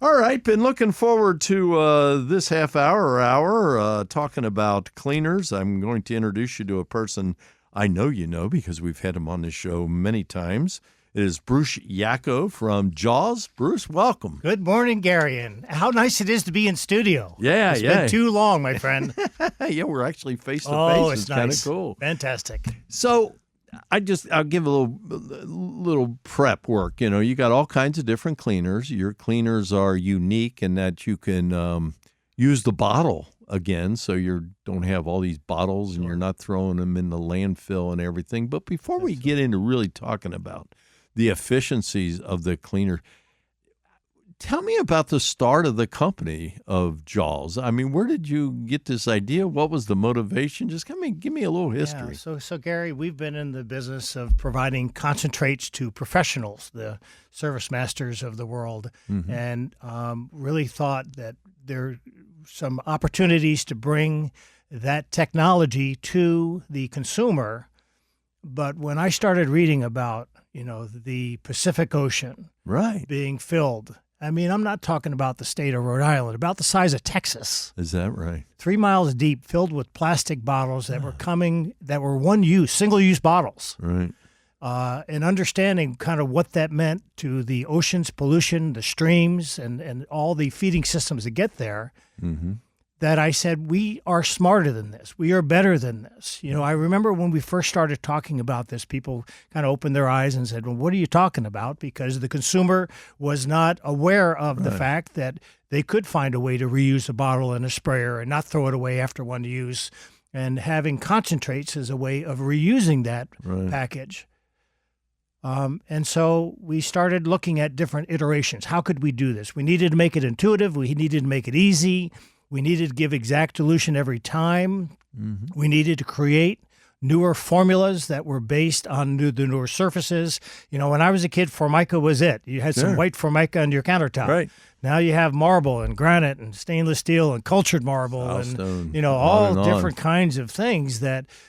All right, been looking forward to this half hour talking about cleaners. I'm going to introduce you to a person I know you know because we've had him on this show many times. It is Bruce Yacko from Jaws. Bruce, welcome. Good morning, Gary, and how nice it is to be in studio. Yeah, It's been too long, my friend. Yeah, we're actually face to face. Oh, it's kind of nice. cool. Fantastic. So I'll give a little prep work. You know, you got all kinds of different cleaners. Your cleaners are unique in that you can use the bottle again, so you don't have all these bottles and you're not throwing them in the landfill and everything. But before we get into really talking about the efficiencies of the cleaner, tell me about the start of the company of Jaws. I mean, where did you get this idea? What was the motivation? Just give me a little history. Yeah, so Gary, we've been in the business of providing concentrates to professionals, the service masters of the world, and really thought that there are some opportunities to bring that technology to the consumer. But when I started reading about, the Pacific Ocean being filled, I mean, I'm not talking about the state of Rhode Island, about the size of Texas. Is that right? 3 miles deep, filled with plastic bottles that were one-use, single-use bottles. Right. And understanding kind of what that meant to the ocean's pollution, the streams, and all the feeding systems that get there, that I said, we are smarter than this. We are better than this. I remember when we first started talking about this, people kind of opened their eyes and said, well, what are you talking about? Because the consumer was not aware of the fact that they could find a way to reuse a bottle and a sprayer and not throw it away after one use. And having concentrates as a way of reusing that package. And so we started looking at different iterations. How could we do this? We needed to make it intuitive. We needed to make it easy. We needed to give exact dilution every time. We needed to create newer formulas that were based on the newer surfaces. When I was a kid, Formica was it. You had some white Formica on your countertop. Right. Now you have marble and granite and stainless steel and cultured marble and, all different kinds of things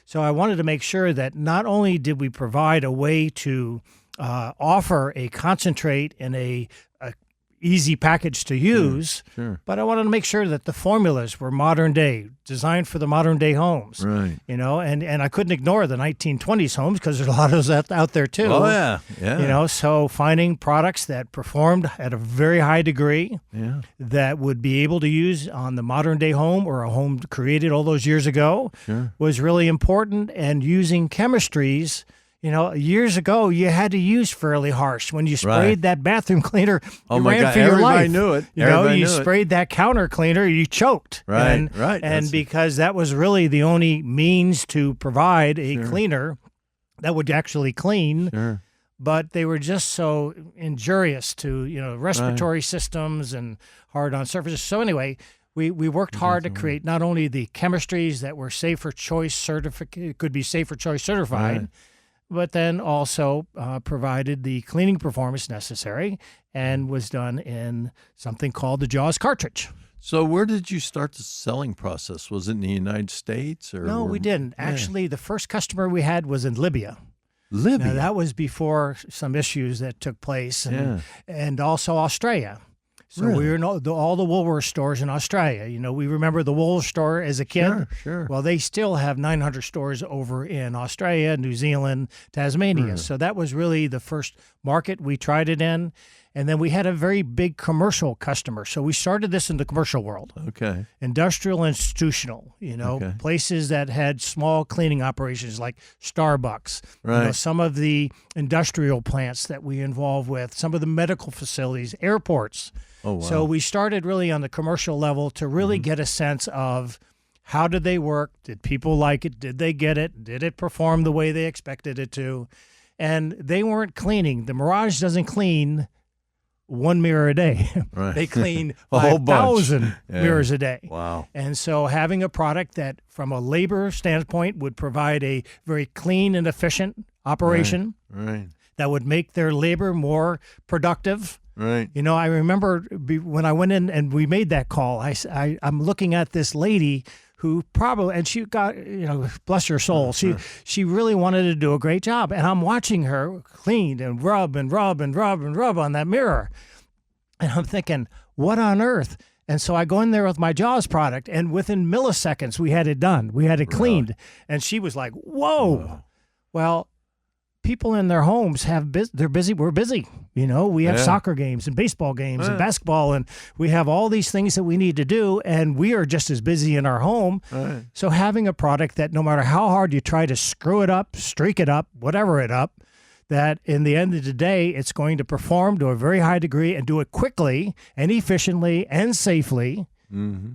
so I wanted to make sure that not only did we provide a way to offer a concentrate in a easy package to use, but I wanted to make sure that the formulas were modern day, designed for the modern day homes. Right. And I couldn't ignore the 1920s homes because there's a lot of those out there too. Oh yeah. So finding products that performed at a very high degree, that would be able to use on the modern day home or a home created all those years ago was really important. And using chemistries. Years ago, you had to use fairly harsh. When you sprayed that bathroom cleaner, you ran for your life. Everybody knew it. You sprayed that counter cleaner, you choked. Right. And because that was really the only means to provide a cleaner that would actually clean. But they were just so injurious to, respiratory systems and hard on surfaces. So anyway, we worked hard to create not only the chemistries that were safer choice certified, but then also provided the cleaning performance necessary and was done in something called the Jaws cartridge. So where did you start the selling process? Was it in the United States? No, we didn't. Actually, the first customer we had was in Libya. Libya? Now, that was before some issues that took place, and also Australia. So we were in all the Woolworth stores in Australia. We remember the Woolworth store as a kid. Sure. Well, they still have 900 stores over in Australia, New Zealand, Tasmania. So that was really the first market we tried it in. And then we had a very big commercial customer. So we started this in the commercial world. Okay. Industrial, institutional, places that had small cleaning operations like Starbucks. Right. Some of the industrial plants that we involve with, some of the medical facilities, airports. Oh, wow. So we started really on the commercial level to really get a sense of how did they work? Did people like it? Did they get it? Did it perform the way they expected it to? And they weren't cleaning. The Mirage doesn't clean one mirror a day. Right. They clean A whole bunch. 5,000 mirrors a day. Wow. And so having a product that from a labor standpoint would provide a very clean and efficient operation that would make their labor more productive. Right. I remember when I went in and we made that call, I'm looking at this lady who probably, and she got, bless her soul, she really wanted to do a great job. And I'm watching her clean and rub and rub and rub and rub on that mirror. And I'm thinking, what on earth? And so I go in there with my Jaws product, and within milliseconds, we had it done. We had it cleaned. And she was like, whoa. Wow. Well, people in their homes they're busy. We're busy. We have soccer games and baseball games and basketball, and we have all these things that we need to do, and we are just as busy in our home. Right. So having a product that no matter how hard you try to screw it up, streak it up, whatever it up, that in the end of the day, it's going to perform to a very high degree and do it quickly and efficiently and safely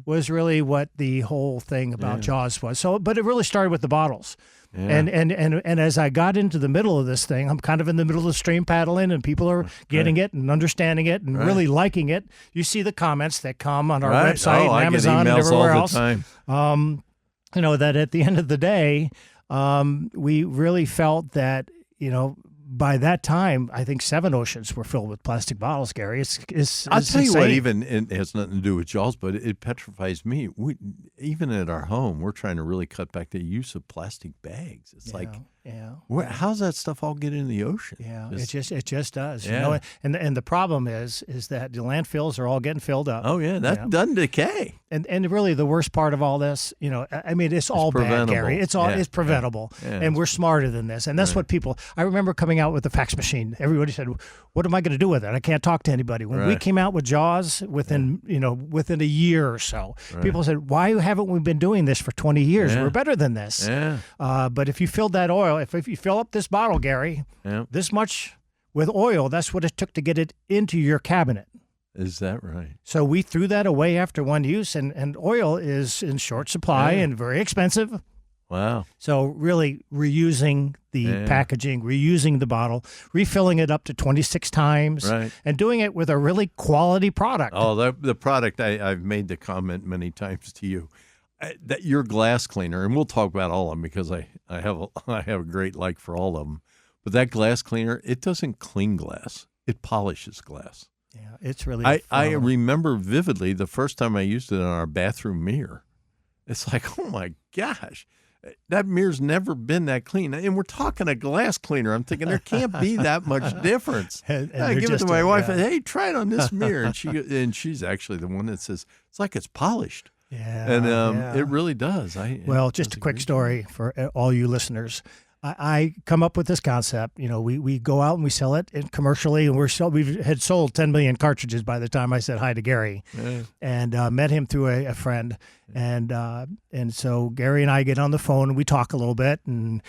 was really what the whole thing about Jaws was. So, but it really started with the bottles. Yeah. And as I got into the middle of this thing, I'm kind of in the middle of the stream paddling, and people are getting it and understanding it and really liking it. You see the comments that come on our website and Amazon and everywhere else. That at the end of the day, we really felt that, by that time, I think 7 oceans were filled with plastic bottles, Gary. I'll tell you what, even it has nothing to do with Jaws, but it petrifies me. Even at our home, we're trying to really cut back the use of plastic bags. It's how's that stuff all get in the ocean? Yeah, it just does. Yeah. And the problem is that the landfills are all getting filled up. Oh yeah, that doesn't decay. And really the worst part of all this, it's all bad, Gary. It's preventable, and we're smarter than this. And that's what people. I remember coming out with the fax machine. Everybody said, "What am I going to do with it? I can't talk to anybody." When we came out with Jaws, within a year or so, people said, "Why haven't we been doing this for 20 years? We're better than this." Yeah. But if you filled that oil, if you fill up this bottle, Gary, this much with oil, that's what it took to get it into your cabinet. Is that right? So we threw that away after one use, and oil is in short supply and very expensive. Wow. So really reusing the packaging, reusing the bottle, refilling it up to 26 times, and doing it with a really quality product. Oh, the product, I've made the comment many times to you, that your glass cleaner, and we'll talk about all of them because I have a great like for all of them, but that glass cleaner, it doesn't clean glass. It polishes glass. Yeah, it's really I remember vividly the first time I used it on our bathroom mirror. It's like, oh my gosh, that mirror's never been that clean. And we're talking a glass cleaner. I'm thinking there can't be that much difference. and I give it to my wife. Hey, try it on this mirror. And she's actually the one that says, it's like it's polished. Yeah. And it really does. Just a quick story for all you listeners. I come up with this concept. We go out and we sell it commercially, and we had sold 10 million cartridges by the time I said hi to Gary, and met him through a friend, and so Gary and I get on the phone and we talk a little bit, and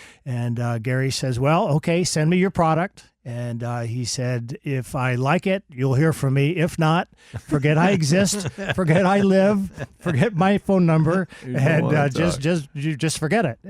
Gary says, "Well, okay, send me your product." And he said, "If I like it, you'll hear from me. If not, forget I exist, forget I live, forget my phone number, and just forget it."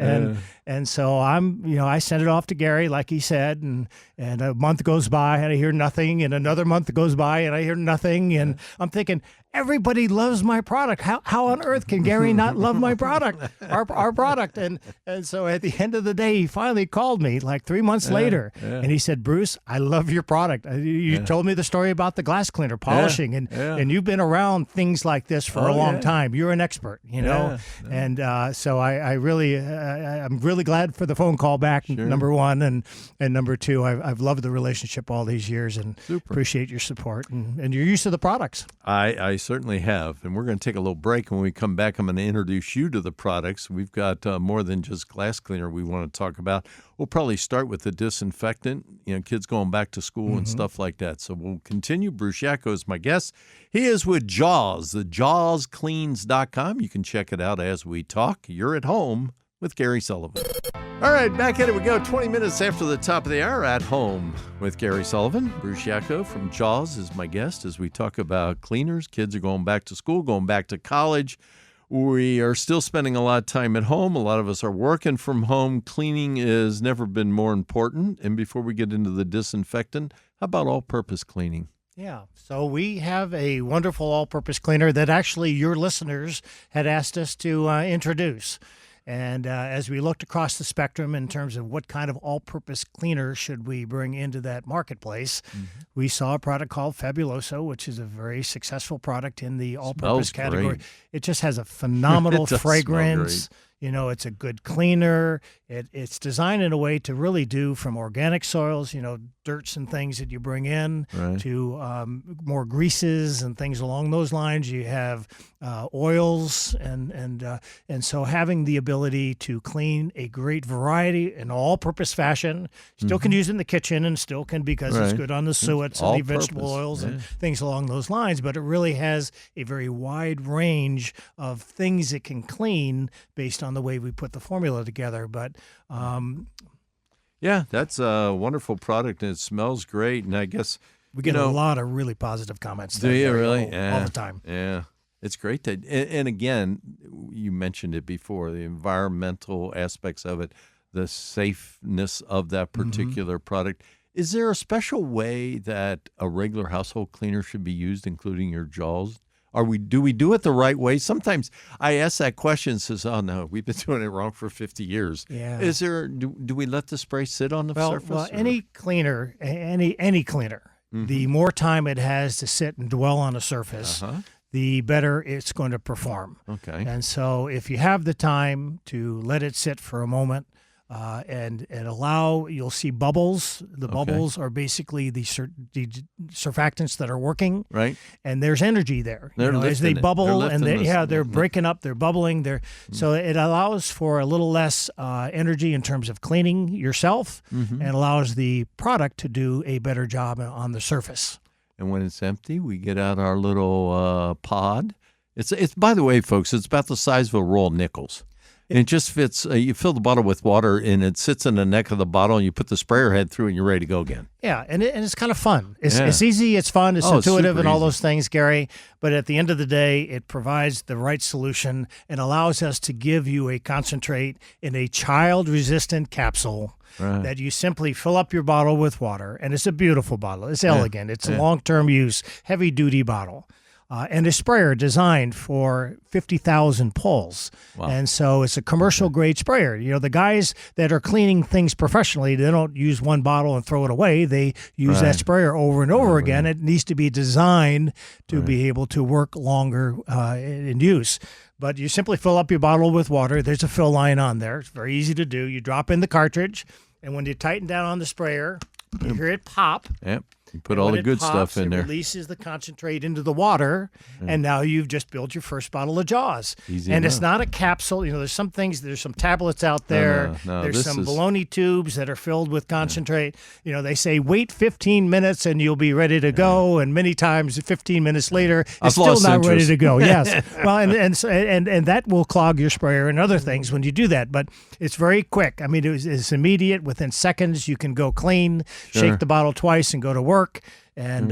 And so I sent it off to Gary, like he said, and a month goes by and I hear nothing, and another month goes by and I hear nothing, and I'm thinking, everybody loves my product. How on earth can Gary not love my product, our product? And so at the end of the day, he finally called me like 3 months later, and he said, "Bruce, I love your product. You told me the story about the glass cleaner polishing, and you've been around things like this for a long time. You're an expert, And so I'm really glad for the phone call back. Sure. Number one, and number two, I've loved the relationship all these years, and appreciate your support and your use of the products. I certainly have, and we're going to take a little break. When we come back, I'm going to introduce you to the products. We've got more than just glass cleaner we want to talk about. We'll probably start with the disinfectant, kids going back to school and stuff like that. So we'll continue. Bruce Yacko is my guest. He is with Jaws, the JawsCleans.com. You can check it out as we talk. You're at home with Gary Sullivan. All right, back at it we go. 20 minutes after the top of the hour, at home with Gary Sullivan. Bruce Yacko from Jaws is my guest as we talk about cleaners. Kids are going back to school, going back to college. We are still spending a lot of time at home. A lot of us are working from home. Cleaning has never been more important. And before we get into the disinfectant, how about all-purpose cleaning? Yeah, so we have a wonderful all-purpose cleaner that actually your listeners had asked us to introduce. And as we looked across the spectrum in terms of what kind of all-purpose cleaner should we bring into that marketplace, we saw a product called Fabuloso, which is a very successful product in the all-purpose category. Great. It just has a phenomenal fragrance. It's a good cleaner. It's designed in a way to really do from organic soils, dirts and things that you bring in, Right. to more greases and things along those lines. You have oils, and so having the ability to clean a great variety in all-purpose fashion. Still can use it in the kitchen, and still can, because it's Right. good on the suets and the vegetable all-purpose, oils and yeah. things along those lines. But it really has a very wide range of things it can clean based on the way we put the formula together. But Yeah, that's a wonderful product, and it smells great. And I guess we get a lot of really positive comments. do you really? All the time. Yeah, it's great that. And again, you mentioned it before, the environmental aspects of it, the safeness of that particular product. Is there a special way that a regular household cleaner should be used, including your jaws? Do we do it the right way? Sometimes I ask that question and says, "Oh no, we've been doing it wrong for 50 years." Yeah. Is there? Do we let the spray sit on the surface? Well, or- any cleaner, any cleaner, the more time it has to sit and dwell on a surface, the better it's going to perform. Okay. And so if you have the time to let it sit for a moment, and allow, you'll see bubbles. The bubbles are basically the surfactants that are working, Right. and there's energy there. They're As they lifting it. bubble, They're and lifting this- they're breaking up, they're bubbling. So it allows for a little less energy in terms of cleaning yourself, and allows the product to do a better job on the surface. And when it's empty, we get out our little pod. It's by the way, folks, it's about the size of a roll of nickels. And it just fits. You fill the bottle with water, and it sits in the neck of the bottle, and you put the sprayer head through, and you're ready to go again. Yeah, and it's kind of fun. It's Yeah. it's easy, it's fun, it's It's intuitive, super and all easy. those things, Gary. But at the end of the day, it provides the right solution and allows us to give you a concentrate in a child-resistant capsule. Right. That you simply fill up your bottle with water, and it's a beautiful bottle. It's elegant. It's a long-term use, heavy-duty bottle. And a sprayer designed for 50,000 pulls. Wow. And so it's a commercial-grade sprayer. The guys that are cleaning things professionally, they don't use one bottle and throw it away. They use that sprayer over and over again. It needs to be designed to be able to work longer in use. But you simply fill up your bottle with water. There's a fill line on there. It's very easy to do. You drop in the cartridge, and when you tighten down on the sprayer, you hear it pop. Yep. You put And all when the it good pops, stuff in it there. releases the concentrate into the water, and now you've just built your first bottle of Jaws. Easy and it's enough. not a capsule. There's some things. There's some tablets out there. no, There's this some is- baloney tubes that are filled with concentrate. They say wait 15 minutes and you'll be ready to go. And many times, 15 minutes later, I've it's still lost not ready interest. to go. Yes. Well, and that will clog your sprayer and other things when you do that. But it's very quick. I mean, it's immediate. Within seconds, you can go clean, shake the bottle twice, and go to work. And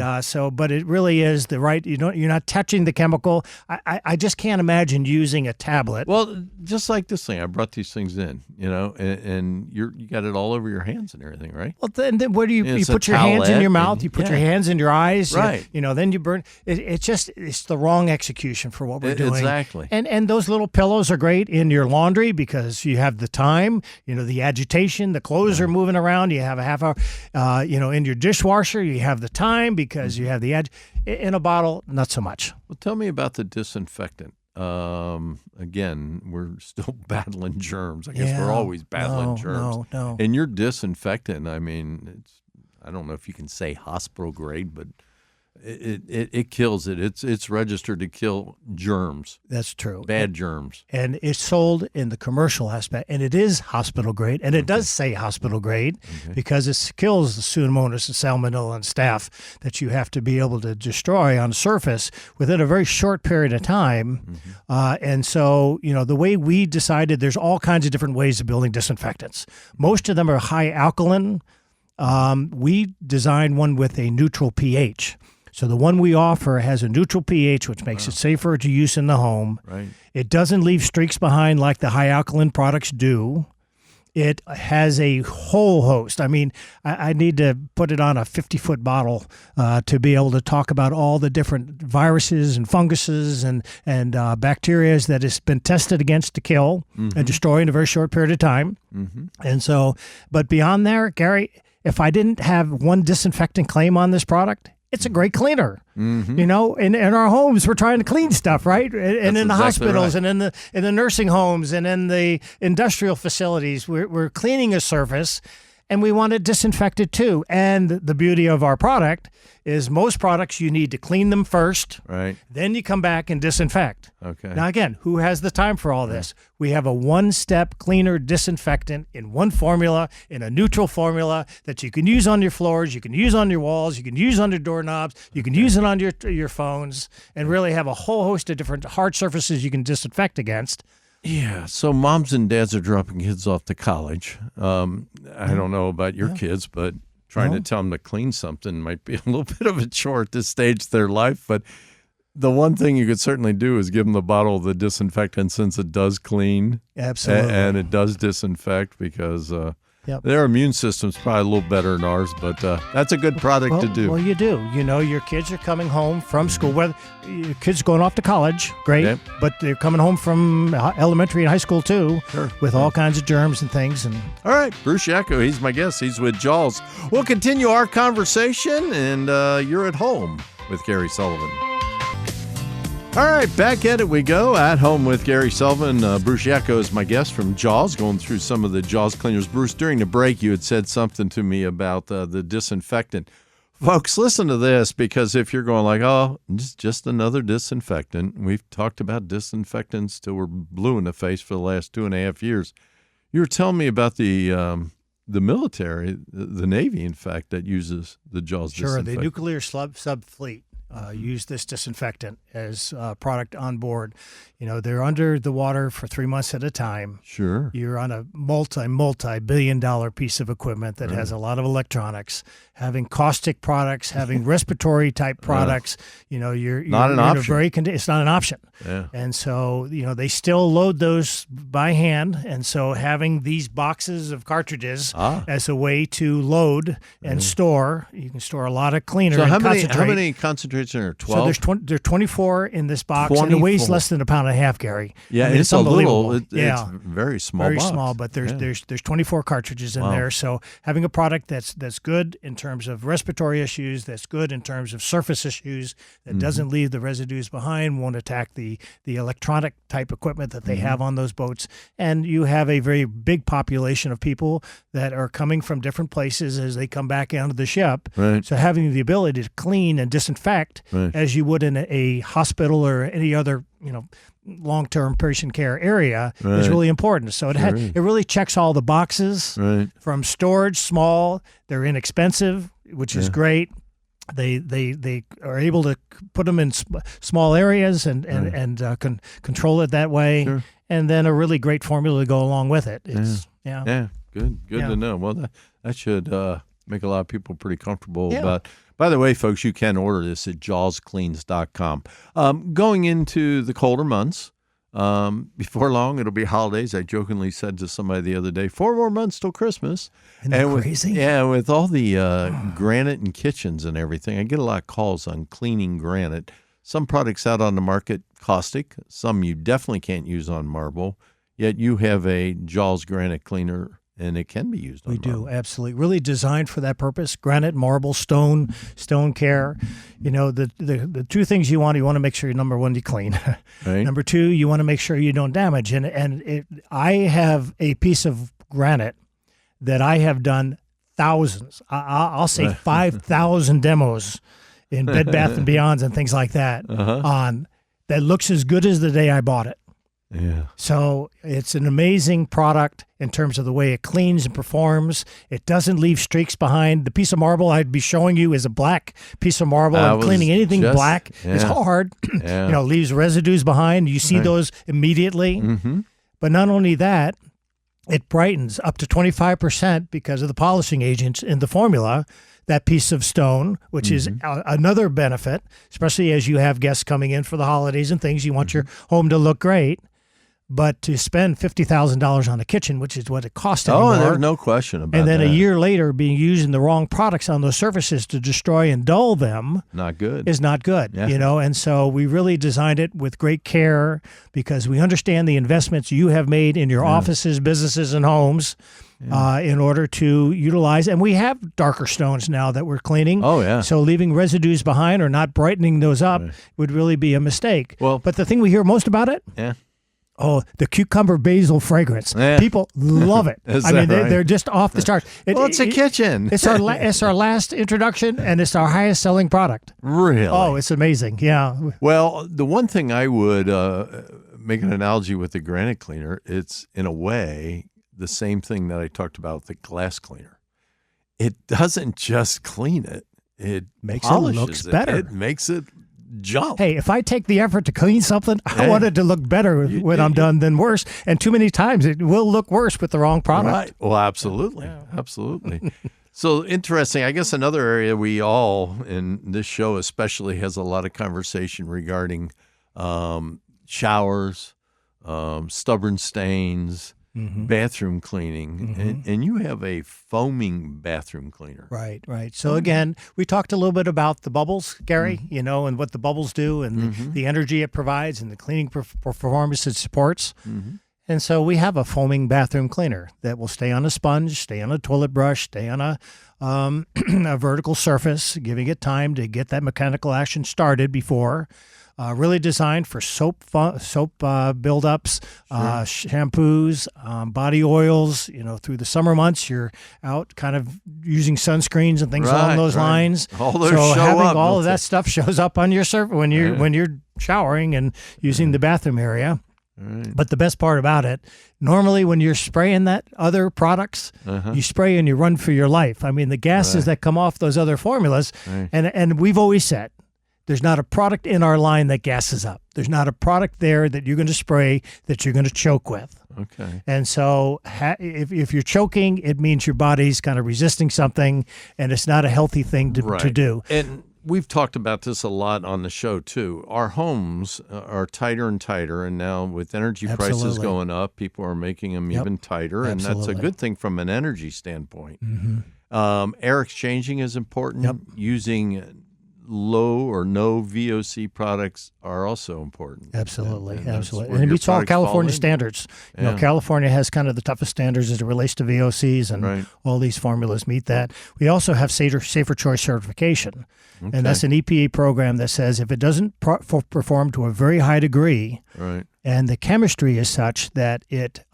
but it really is the right. You're not touching the chemical. I just can't imagine using a tablet. Well, just like this thing, I brought these things in, and you got it all over your hands and everything, right? Well, then where do you It's a put your hands in your towelette mouth? and- You put yeah. your hands in your eyes. Right. Then you burn. It's the wrong execution for what we're doing. Exactly. And those little pillows are great in your laundry because you have the time. The agitation. The clothes are moving around. You have a half hour. In your dishwasher, you have the time because you have the in a bottle, not so much. Well, tell me about the disinfectant. Again, we're still battling germs. I guess we're always battling germs. No. And your disinfectant, I mean, I don't know if you can say hospital grade, but it kills it. It's registered to kill germs, That's true. bad germs. And it's sold in the commercial aspect, and it is hospital grade, and it does say hospital grade because it kills the Pseudomonas and Salmonella and staph that you have to be able to destroy on surface within a very short period of time. And so, the way we decided, there's all kinds of different ways of building disinfectants. Most of them are high alkaline. We designed one with a neutral pH. So the one we offer has a neutral pH, which makes it safer to use in the home. Right. It doesn't leave streaks behind like the high alkaline products do. It has a whole host. I mean, I need to put it on a 50-foot bottle to be able to talk about all the different viruses and funguses and bacteria that has been tested against to kill and destroy in a very short period of time. And so, but beyond there, Gary, if I didn't have one disinfectant claim on this product, it's a great cleaner. Mm-hmm. You know, in our homes, we're trying to clean stuff, right? And in the exactly hospitals right. and in the nursing homes and in the industrial facilities, we're cleaning a surface, and we want to disinfect it too. And the beauty of our product is most products you need to clean them first, Right. then you come back and disinfect. Okay. Now, again, who has the time for all this? We have a one-step cleaner disinfectant in one formula, in a neutral formula that you can use on your floors, you can use on your walls, you can use on your doorknobs, you can use it on your phones, and really have a whole host of different hard surfaces you can disinfect against. Yeah. So moms and dads are dropping kids off to college. I don't know about your kids, but trying to tell them to clean something might be a little bit of a chore at this stage of their life. But the one thing you could certainly do is give them the bottle of the disinfectant, since it does clean. Absolutely. And it does disinfect, because their immune system's probably a little better than ours. But that's a good product to do. Well, you do. You know, your kids are coming home from school. Whether your kids going off to college, great. Yep. But they're coming home from elementary and high school too, Sure. with all kinds of germs and things. And All right, Bruce Yacko, he's my guest. He's with Jaws. We'll continue our conversation, and you're at home with Gary Sullivan. All right, back at it we go. At home with Gary Sullivan. Bruce Yacko is my guest from Jaws, going through some of the Jaws cleaners. Bruce, during the break, you had said something to me about the disinfectant. Folks, listen to this, because if you're going like, oh, just another disinfectant. We've talked about disinfectants till we're blue in the face for the last 2.5 years. You were telling me about the military, the Navy, in fact, that uses the Jaws disinfectant. Sure, the nuclear sub fleet use this disinfectant as a product on board. You know, they're under the water for 3 months at a time. Sure. You're on a multi-billion-dollar piece of equipment that has a lot of electronics, having caustic products, having respiratory type products. You know, you're Not an in a option. it's not an option. Yeah. And so, you know, they still load those by hand. And so having these boxes of cartridges as a way to load and store, you can store a lot of cleaner So and how concentrate. many concentrates are there? 12? So there's 24 in this box, and it weighs 24. less than a pound and a half, Gary. Yeah, I mean, it's a unbelievable. little. It's very small. Very box. small, but there's 24 cartridges in there. So having a product that's good in terms of respiratory issues, that's good in terms of surface issues, that doesn't leave the residues behind, won't attack the electronic type equipment that they have on those boats. And you have a very big population of people that are coming from different places as they come back onto the ship. Right. So having the ability to clean and disinfect as you would in a hospital or any other, you know, long-term patient care area is really important. So it really checks all the boxes from storage, small, they're inexpensive, which is great. They are able to put them in small areas and control it that way. Sure. And then a really great formula to go along with it. It's, Yeah, good to know. Well, that should make a lot of people pretty comfortable about. By the way, folks, you can order this at jawscleans.com. Going into the colder months, before long, it'll be holidays. I jokingly said to somebody the other day, 4 more months till Christmas. Isn't that And crazy? with all the granite and kitchens and everything, I get a lot of calls on cleaning granite. Some products out on the market, caustic. Some you definitely can't use on marble. Yet you have a Jaws granite cleaner, and it can be used on marble. We do, absolutely. Really designed for that purpose. Granite, marble, stone care. You know, the two things you want to make sure, number one, you clean. Right. Number two, you want to make sure you don't damage. I have a piece of granite that I have done thousands. I'll say 5,000 demos in Bed Bath & Beyonds and things like that on that looks as good as the day I bought it. Yeah. So it's an amazing product in terms of the way it cleans and performs. It doesn't leave streaks behind. The piece of marble I'd be showing you is a black piece of marble. And cleaning anything black is hard. Yeah. You know, leaves residues behind. You see those immediately. Mm-hmm. But not only that, it brightens up to 25% because of the polishing agents in the formula. That piece of stone, which is another benefit, especially as you have guests coming in for the holidays and things. You want your home to look great. But to spend $50,000 on a kitchen, which is what it costs anymore, there's no question about and then that. a year later being using the wrong products on those surfaces to destroy and dull them, Not good. is not good, Yeah. you know. And so we really designed it with great care because we understand the investments you have made in your offices, businesses, and homes in order to utilize. And we have darker stones now that we're cleaning. Oh, yeah. So leaving residues behind or not brightening those up would really be a mistake. Well- but the thing we hear most about it, Yeah. oh, the cucumber basil fragrance. Yeah. People love it. Is I mean, that right? they're just off the charts. Well, it's a kitchen. It's our last introduction, and it's our highest selling product. Really? Oh, it's amazing. Yeah. Well, the one thing I would make an analogy with the granite cleaner, it's in a way the same thing that I talked about with the glass cleaner. It doesn't just clean it. It Makes it polishes looks better. It makes it jump. Hey, if I take the effort to clean something, I want it to look better when I'm done than worse. And too many times it will look worse with the wrong product. Right. Well, absolutely. Absolutely. So interesting. I guess another area we all, in this show especially, has a lot of conversation regarding showers, stubborn stains, bathroom cleaning. And you have a foaming bathroom cleaner. Right, right. So again, we talked a little bit about the bubbles, Gary, you know, and what the bubbles do and the energy it provides and the cleaning performance it supports. And so we have a foaming bathroom cleaner that will stay on a sponge, stay on a toilet brush, stay on a vertical surface, giving it time to get that mechanical action started before. Really designed for soap buildups, shampoos, body oils. You know, through the summer months, you're out kind of using sunscreens and things along those lines. All those so show having up, all don't of that they? stuff shows up on your surface when you're showering and using the bathroom area. Right. But the best part about it, normally when you're spraying that other products, you spray and you run for your life. I mean, the gases that come off those other formulas, and we've always said, there's not a product in our line that gasses up. There's not a product there that you're going to spray that you're going to choke with. Okay. And so if you're choking, it means your body's kind of resisting something, and it's not a healthy thing to do. And we've talked about this a lot on the show, too. Our homes are tighter and tighter, and now with energy prices Absolutely. going up, people are making them even tighter, and that's a Absolutely. good thing from an energy standpoint. Air exchanging is important. Using low or no VOC products are also important. Absolutely, And that's absolutely. where And it your meets all products fall California in. standards. You know, Yeah. California has kind of the toughest standards as it relates to VOCs, and all these formulas meet that. We also have Safer Choice certification, and that's an EPA program that says if it doesn't perform to a very high degree, and the chemistry is such that it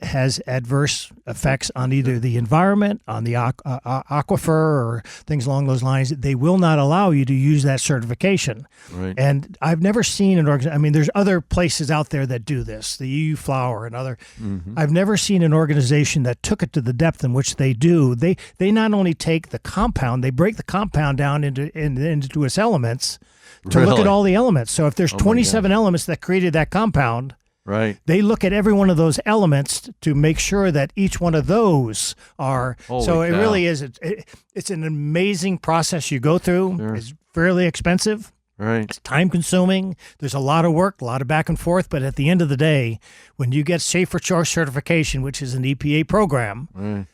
has adverse effects on either the environment, on the aquifer, or things along those lines, they will not allow you to use that certification. And I've never seen an organization, I mean, there's other places out there that do this, the EU Flower and other. I've never seen an organization that took it to the depth in which they do. They not only take the compound, they break the compound down into its elements to look at all the elements. So if there's 27 elements that created that compound, they look at every one of those elements to make sure that each one of those are. It really is. It's an amazing process you go through. It's fairly expensive. It's time consuming. There's a lot of work, a lot of back and forth. But at the end of the day, when you get Safer Choice certification, which is an EPA program,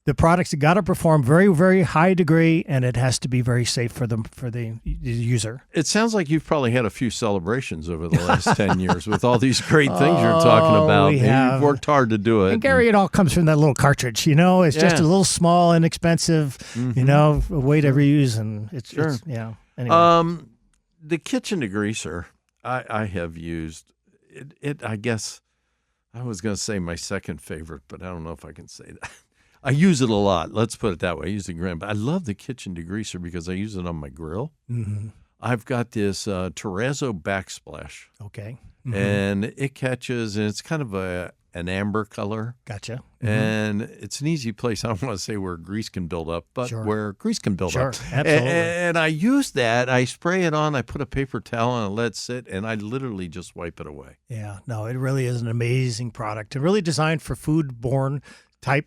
the product's got to perform very, very high degree, and it has to be very safe for the user. It sounds like you've probably had a few celebrations over the last 10 years with all these great things you're talking about. You've worked hard to do it. And Gary, it all comes from that little cartridge, you know? It's just a little small, inexpensive, you know, a way to reuse, and it's anyway. The kitchen degreaser, I have used it. I guess I was going to say my second favorite, but I don't know if I can say that. I use it a lot. Let's put it that way. I use the granite, but I love the kitchen degreaser because I use it on my grill. I've got this terrazzo backsplash. Okay. And it catches, and it's kind of an amber color. Gotcha. And it's an easy place. I don't want to say where grease can build up, but where grease can build up. Absolutely. And I use that. I spray it on. I put a paper towel on and let it sit, and I literally just wipe it away. Yeah. No, it really is an amazing product. And really designed for foodborne type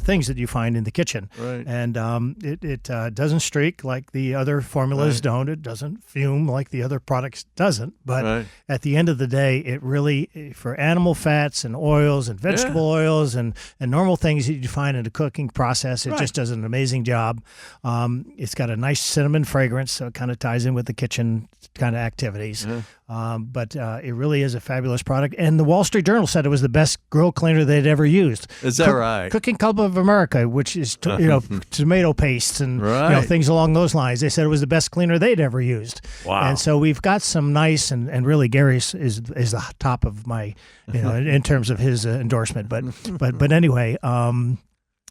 things that you find in the kitchen. Right. And it doesn't streak like the other formulas don't. It doesn't fume like the other products doesn't. But at the end of the day, it really, for animal fats and oils and vegetable oils and normal things that you find in the cooking process, it just does an amazing job. It's got a nice cinnamon fragrance, so it kind of ties in with the kitchen kind of activities. But it really is a fabulous product. And the Wall Street Journal said it was the best grill cleaner they'd ever used. Is that right? Cooking Club of America, which is tomato pastes and things along those lines. They said it was the best cleaner they'd ever used. Wow! And so we've got some nice and really Gary is the top of my in terms of his endorsement. But anyway.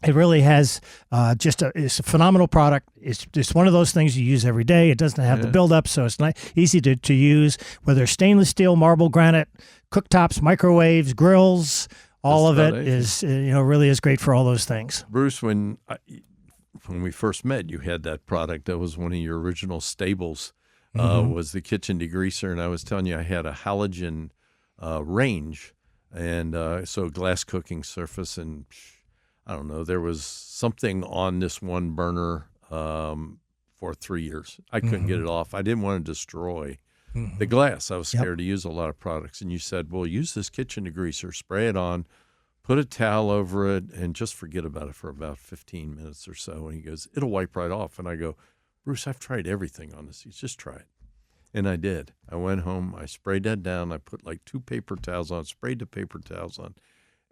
It really has it's a phenomenal product. It's just one of those things you use every day. It doesn't have the buildup, so it's easy to use. Whether stainless steel, marble, granite, cooktops, microwaves, grills, all of it is really is great for all those things. Bruce, when we first met, you had that product. That was one of your original staples. Was the kitchen degreaser, and I was telling you I had a halogen range, and so glass cooking surface and. I don't know, there was something on this one burner for 3 years. I couldn't get it off. I didn't want to destroy the glass. I was scared to use a lot of products. And you said, well, use this kitchen degreaser, spray it on, put a towel over it, and just forget about it for about 15 minutes or so. And he goes, it'll wipe right off. And I go, Bruce, I've tried everything on this. Just try it. And I did. I went home. I sprayed that down. I put like 2 paper towels on, sprayed the paper towels on.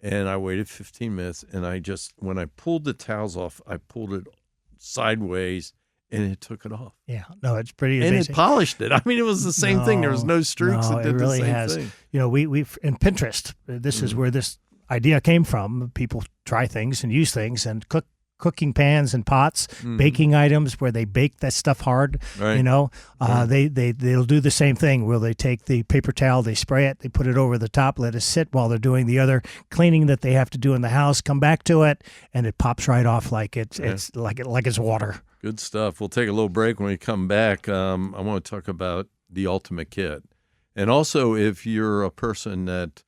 And I waited 15 minutes, and when I pulled the towels off, I pulled it sideways, and it took it off. Yeah, no, it's pretty amazing. And it polished it. I mean, it was the same thing. There was no streaks. No, it did really the same has. thing. We've in Pinterest, this is where this idea came from. People try things and use things and cooking pans and pots, baking items where they bake that stuff hard. Right. They'll do the same thing where they take the paper towel, they spray it, they put it over the top, let it sit while they're doing the other cleaning that they have to do in the house. Come back to it, and it pops right off like it's water. Good stuff. We'll take a little break. When we come back, I want to talk about the ultimate kit, and also if you're a person that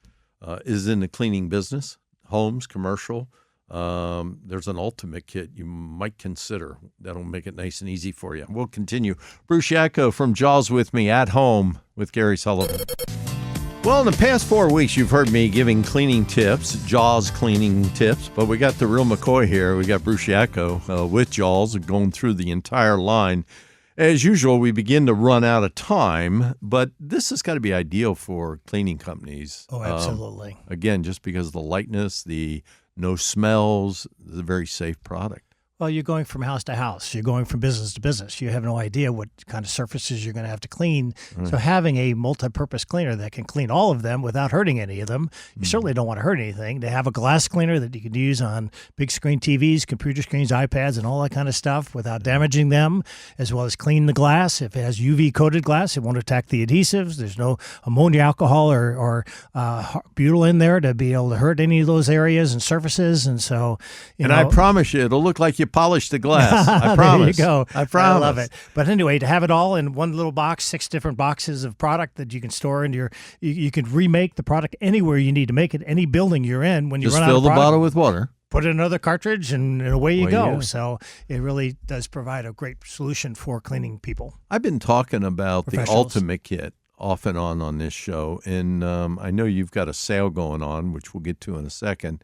is in the cleaning business, homes, commercial. There's an ultimate kit you might consider that'll make it nice and easy for you. We'll continue. Bruce Yacko from Jaws with me at home with Gary Sullivan. Well, in the past 4 weeks, you've heard me giving cleaning tips, Jaws cleaning tips, but we got the real McCoy here. We got Bruce Yacko with Jaws going through the entire line. As usual, we begin to run out of time, but this has got to be ideal for cleaning companies. Oh, absolutely. Again, just because of the lightness, the no smells, it's a very safe product. Well, you're going from house to house. You're going from business to business. You have no idea what kind of surfaces you're going to have to clean. Right. So having a multi-purpose cleaner that can clean all of them without hurting any of them, you certainly don't want to hurt anything. To have a glass cleaner that you can use on big screen TVs, computer screens, iPads, and all that kind of stuff without damaging them, as well as clean the glass. If it has UV-coated glass, it won't attack the adhesives. There's no ammonia alcohol or butyl in there to be able to hurt any of those areas and surfaces. And so, I promise you, it'll look like you polish the glass. I promise. There you go. I promise. I love it. But anyway, to have it all in one little box, 6 different boxes of product that you can store into you can remake the product anywhere you need to make it, any building you're in. When you just run fill out of the product, bottle with water, put in another cartridge, and away you go. So it really does provide a great solution for cleaning people. I've been talking about the ultimate kit off and on this show, and I know you've got a sale going on, which we'll get to in a second.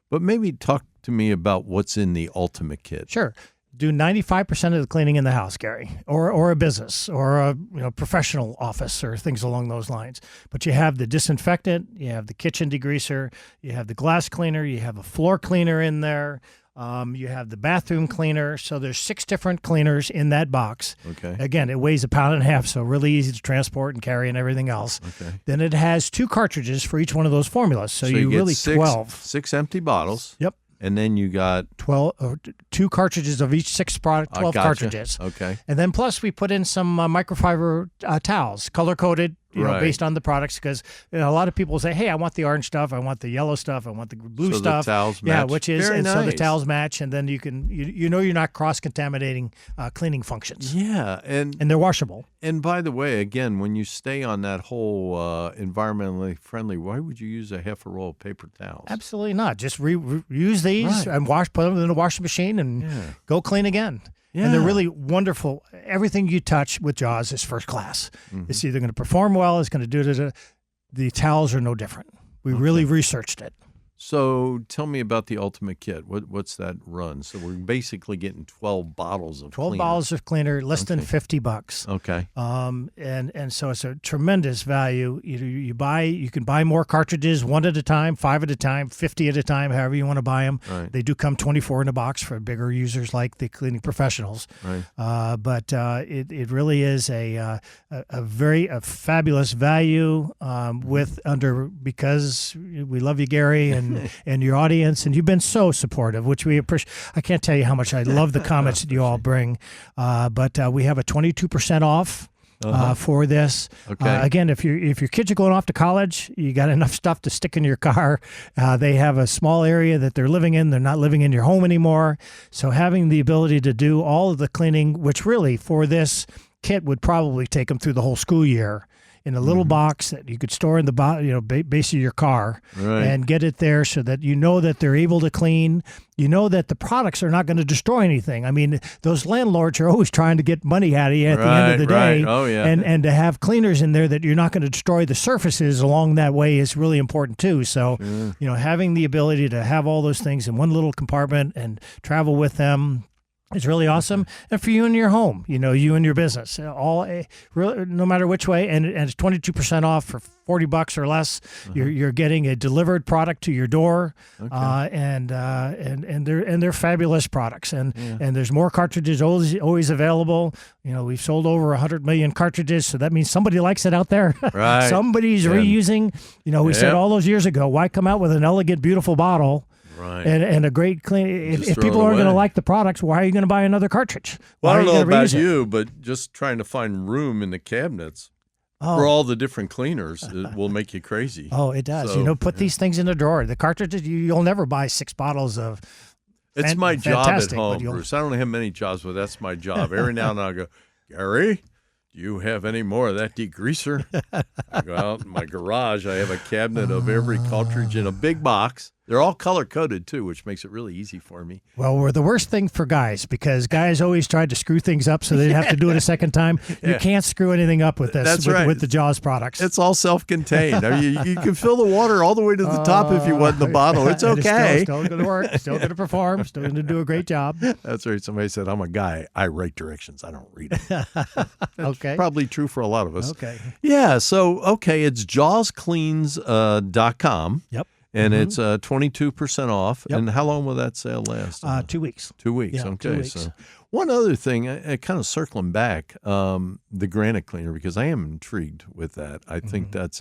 But maybe talk to me about what's in the ultimate kit. Sure. Do 95% of the cleaning in the house, Gary, or a business, or a professional office, or things along those lines. But you have the disinfectant, you have the kitchen degreaser, you have the glass cleaner, you have a floor cleaner in there, you have the bathroom cleaner. So there's 6 different cleaners in that box. Okay. Again, it weighs 1.5 pounds, so really easy to transport and carry and everything else. Okay. Then it has 2 cartridges for each one of those formulas. So you really get 12. 6 empty bottles. Yep. And then you got 2 cartridges of each 6 product, 12 cartridges. Okay. And then plus we put in some microfiber towels, color-coded, Right. based on the products, because a lot of people say, hey, I want the orange stuff, I want the yellow stuff, I want the blue So stuff. the towels Yeah, match. which is, Very and so the nice. towels match, and then you're not cross-contaminating cleaning functions. Yeah, and And they're washable. by the way, again, when you stay on that whole environmentally friendly, why would you use a half a roll of paper towels? Absolutely not. Just use these Right. and put them in the washing machine and go clean again. And they're really wonderful. Everything you touch with Jaws is first class. It's either going to perform well, it's going to do it. The towels are no different. We really researched it. So tell me about the Ultimate Kit. What's that run? So we're basically getting 12 bottles of 12 cleaner. bottles of cleaner, less than $50. Okay. And so it's a tremendous value. You can buy more cartridges, 1 at a time, 5 at a time, 50 at a time, however you want to buy them. Right. They do come 24 in a box for bigger users like the cleaning professionals. Right. But it really is a fabulous value because we love you, Gary, and your audience, and you've been so supportive, which we appreciate. I can't tell you how much I love the comments that you all bring. But we have a 22% off for this. Okay. Again, if your kids are going off to college, you got enough stuff to stick in your car. They have a small area that they're living in. They're not living in your home anymore. So having the ability to do all of the cleaning, which really for this kit would probably take them through the whole school year, in a little box that you could store in the base of your car, and get it there so that that they're able to clean. That the products are not going to destroy anything. I mean, those landlords are always trying to get money out of you at the end of the day. Oh, yeah. And to have cleaners in there that you're not going to destroy the surfaces along that way is really important too. So, having the ability to have all those things in one little compartment and travel with them is really awesome. And for you and your home, you and your business, really, no matter which way, and it's 22% off for $40 or less. You're getting a delivered product to your door, and they're fabulous products. And there's more cartridges always available. We've sold over 100 million cartridges, so that means somebody likes it out there. Right. Somebody's reusing. We said all those years ago, why come out with an elegant, beautiful bottle? Right. And a great clean. If people aren't going to like the products, why are you going to buy another cartridge? Well, I don't know about reuse it? you, but just trying to find room in the cabinets for all the different cleaners, it will make you crazy. Oh, it does. So, Put these things in the drawer. The cartridges, you'll never buy 6 bottles of. It's my job at fantastic, home, but you'll- Bruce. I don't have many jobs, but that's my job. Every now and then I go, Gary, do you have any more of that degreaser? I go out in my garage. I have a cabinet of every cartridge in a big box. They're all color-coded, too, which makes it really easy for me. Well, we're the worst thing for guys because guys always tried to screw things up so they'd have to do it a second time. You can't screw anything up with this. That's right. With the Jaws products. It's all self-contained. I mean, you can fill the water all the way to the top if you want in the bottle. It's and okay. It's still going to work. Still going to perform. Still going to do a great job. That's right. Somebody said, I'm a guy. I write directions. I don't read them. Okay. Probably true for a lot of us. Okay. Yeah. So, it's jawscleans.com. Yep. And it's 22% off. Yep. And how long will that sale last? 2 weeks. 2 weeks. Yeah, Okay. 2 weeks. So one other thing, I kind of circling back, the granite cleaner, because I am intrigued with that. I think that's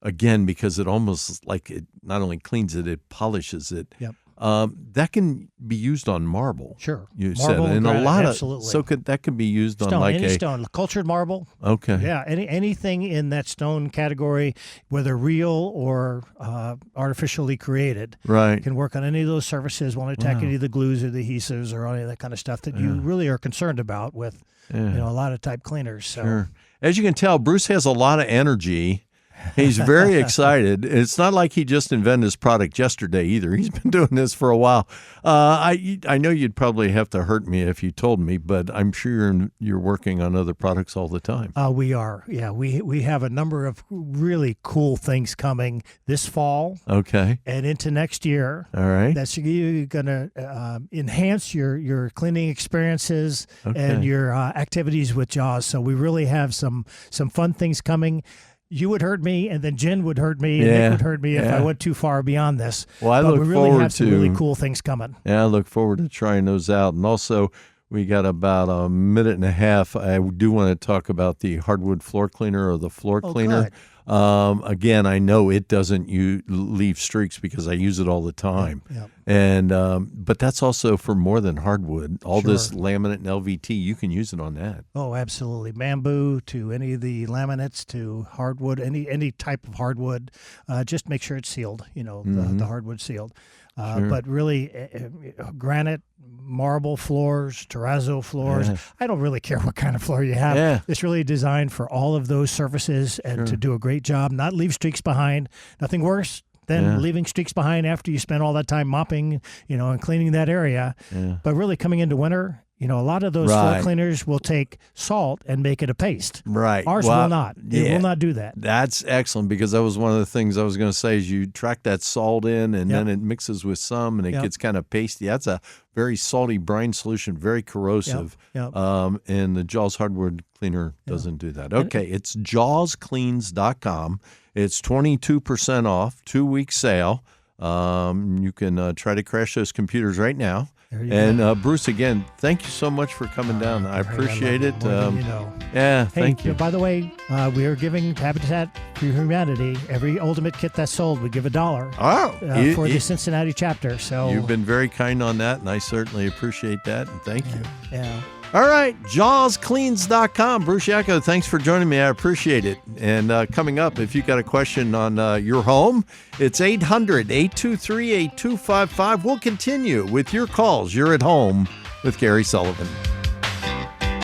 again, because it almost like it not only cleans it, it polishes it. Yep. That can be used on marble. Sure. You Marble said, and granite, a lot absolutely. that could be used Stone, on like any stone, cultured marble. Okay. Yeah, anything in that stone category, whether real or artificially created, Right. can work on any of those surfaces. Won't attack any of the glues or the adhesives or any of that kind of stuff that you really are concerned about with, a lot of type cleaners. So. Sure. As you can tell, Bruce has a lot of energy. He's very excited. It's not like he just invented his product yesterday either. He's been doing this for a while. I know you'd probably have to hurt me if you told me, but I'm sure you're working on other products all the time. We are. Yeah, we have a number of really cool things coming this fall. Okay. And into next year. All right. That's you're going to enhance your cleaning experiences and your activities with Jaws. So we really have some fun things coming. You would hurt me, and then Jen would hurt me, and Nick would hurt me if I went too far beyond this. Well, I look we really forward have some to really cool things coming. Yeah, I look forward to trying those out. And also, we got about a minute and a half. I do want to talk about the hardwood floor cleaner or the floor cleaner. Again, I know it doesn't leave streaks because I use it all the time. Yep. And but that's also for more than hardwood. All Sure. this laminate and LVT, you can use it on that. Oh, absolutely. Bamboo to any of the laminates to hardwood, any type of hardwood. Just make sure it's sealed, the hardwood sealed. Sure. But really, granite, marble floors, terrazzo floors. Yeah. I don't really care what kind of floor you have. Yeah. It's really designed for all of those surfaces and to do a great job, not leave streaks behind. Nothing worse than leaving streaks behind after you spend all that time mopping, and cleaning that area. Yeah. But really coming into winter, a lot of those floor cleaners will take salt and make it a paste. Right. Ours will not. It will not do that. That's excellent, because that was one of the things I was going to say is you track that salt in and then it mixes with some and it gets kind of pasty. That's a very salty brine solution, very corrosive. Yep. And the Jaws hardwood cleaner doesn't do that. Okay, it's jawscleans.com. It's 22% off, 2-week sale. You can try to crash those computers right now. And Bruce, again, thank you so much for coming down. I appreciate it. Yeah, thank you. By the way, we are giving Habitat for Humanity every Ultimate kit that's sold. We give $1 for the Cincinnati chapter. So you've been very kind on that, and I certainly appreciate that. And thank you. Yeah. All right, jawscleans.com. Bruce Yacko, thanks for joining me. I appreciate it. And coming up, if you've got a question on your home, it's 800-823-8255. We'll continue with your calls. You're at home with Gary Sullivan.